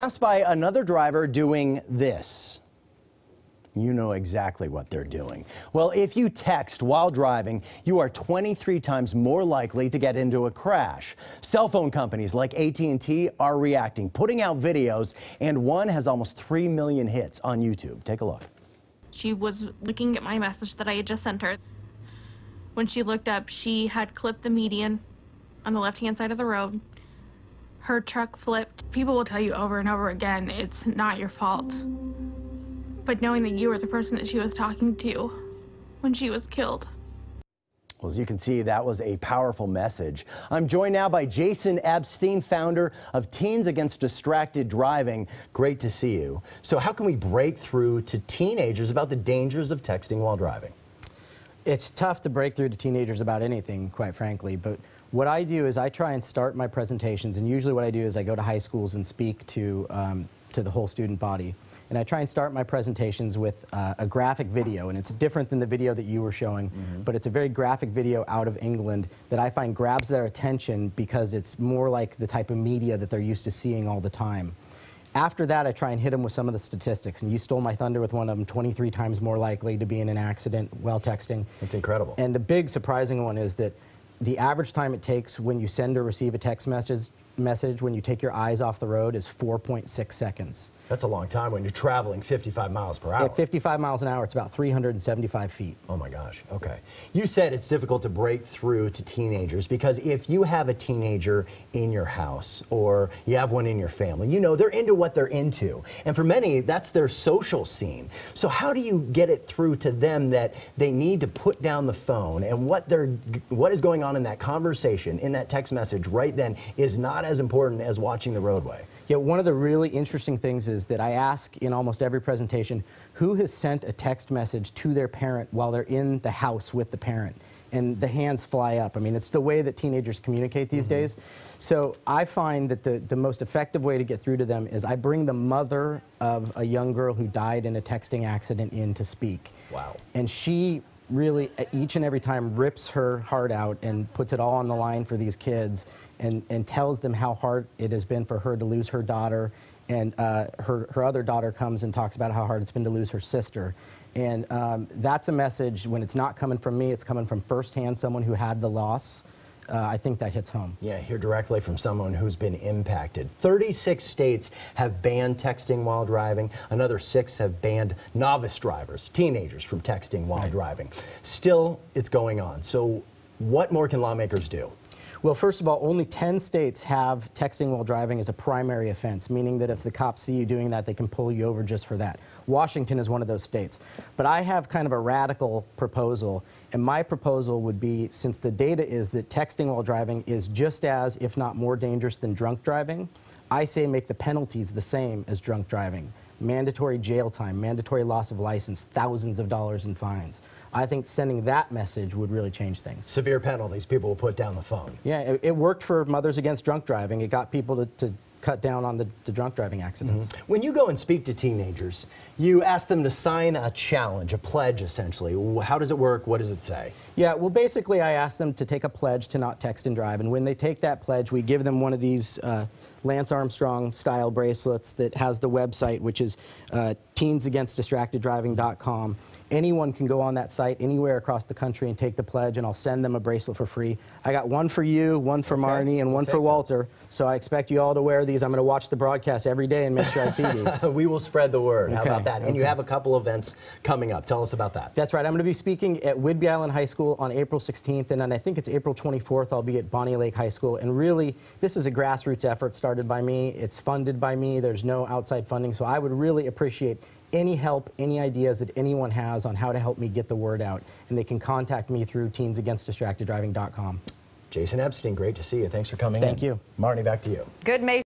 Passed by another driver doing this. You know exactly what they're doing. Well, if you text while driving, you are 23 times more likely to get into a crash. Cell phone companies like AT&T are reacting, putting out videos, and one has almost 3 million hits on YouTube. Take a look. She was looking at my message that I had just sent her. When she looked up, she had clipped the median on the left-hand side of the road. Her truck flipped. People will tell you over and over again, it's not your fault. But knowing that you were the person that she was talking to when she was killed. Well, as you can see, that was a powerful message. I'm joined now by Jason Epstein, founder of Teens Against Distracted Driving. Great to see you. So how can we break through to teenagers about the dangers of texting while driving? It's tough to break through to teenagers about anything, quite frankly, but what I do is I try and start my presentations, and usually what I do is I go to high schools and speak to the whole student body. And I try and start my presentations with a graphic video, and it's different than the video that you were showing, but it's a very graphic video out of England that I find grabs their attention because it's more like the type of media that they're used to seeing all the time. After that, I try and hit them with some of the statistics, and you stole my thunder with one of them, 23 times more likely to be in an accident while texting. That's incredible. And the big surprising one is that the average time it takes when you send or receive a text message when you take your eyes off the road is 4.6 seconds. That's a long time when you're traveling 55 miles per hour. At 55 miles an hour, it's about 375 feet. Oh my gosh, okay. You said it's difficult to break through to teenagers because if you have a teenager in your house or you have one in your family, you know they're into what they're into. And for many, that's their social scene. So how do you get it through to them that they need to put down the phone and what is going on in that conversation, in that text message right then is not as important as watching the roadway? Yeah, one of the really interesting things is that I ask in almost every presentation, who has sent a text message to their parent while they're in the house with the parent? And the hands fly up. I mean, it's the way that teenagers communicate these days. So I find that the most effective way to get through to them is I bring the mother of a young girl who died in a texting accident in to speak. Wow. And she really, each and every time, rips her heart out and puts it all on the line for these kids and tells them how hard it has been for her to lose her daughter. And her other daughter comes and talks about how hard it's been to lose her sister. And that's a message, when it's not coming from me, it's coming from firsthand someone who had the loss. I think that hits home. Yeah, hear directly from someone who's been impacted. 36 states have banned texting while driving. Another 6 have banned novice drivers, teenagers, from texting while driving. Still, it's going on. So what more can lawmakers do? Well, first of all, only 10 states have texting while driving as a primary offense, meaning that if the cops see you doing that, they can pull you over just for that. Washington is one of those states. But I have kind of a radical proposal, and my proposal would be, since the data is that texting while driving is just as, if not more dangerous than drunk driving, I say make the penalties the same as drunk driving. Mandatory jail time, mandatory loss of license, thousands of dollars in fines. I think sending that message would really change things. Severe penalties, people will put down the phone. Yeah, it worked for Mothers Against Drunk Driving. It got people to cut down on the drunk driving accidents. When you go and speak to teenagers, you ask them to sign a challenge, a pledge essentially. How does it work? What does it say? Yeah, well, basically I ask them to take a pledge to not text and drive, and when they take that pledge, we give them one of these Lance Armstrong style bracelets that has the website, which is teensagainstdistracteddriving.com. Anyone can go on that site anywhere across the country and take the pledge, and I'll send them a bracelet for free. I got one for you, one for Marnie, and one for Walter, so I expect you all to wear these. I'm going to watch the broadcast every day and make sure I see these. We will spread the word. How about that? And you have a couple events coming up. Tell us about that. That's right. I'm going to be speaking at Whidbey Island High School on April 16th, and then I think it's April 24th I'll be at Bonnie Lake High School. And really, this is a grassroots effort started by me. It's funded by me. There's no outside funding, so I would really appreciate any help, any ideas that anyone has on how to help me get the word out. And they can contact me through teensagainstdistracteddriving.com. Jason Epstein, great to see you. Thanks for coming in. Thank you. Marnie, back to you. Good May